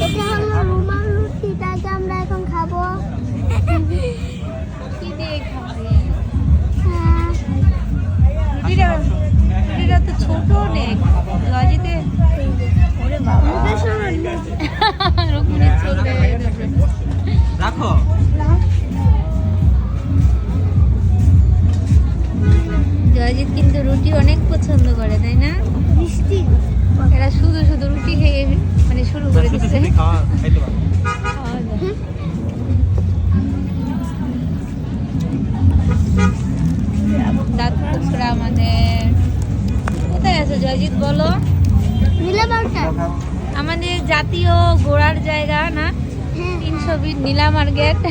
এটা হলো রুমাল রুটি, তাকে আমরা এখন খাবো। কি দিয়ে খাবে? হ্যাঁ, রুটিটা তো ছোট অনেক লজিতে। ওরে বাবা, মুখে সমান না। রুকুনি চলে গেছে। রাখো। জয়জিৎ কিন্তু রুটি অনেক পছন্দ করে, তাই না? মিষ্টি। এরা শুধু শুধু রুটি খেয়ে মানে শুরু করে শুধু দিচ্ছে। শুধু খাইতে পারো। খাওয়া যায়। দাঁত টুকরা আমাদের কোথায় আছে জয়জিৎ বলো? নীলামারটা। আমাদের জাতীয় ঘোরার জায়গা না, হ্যাঁ, 320 নীলামার গেট।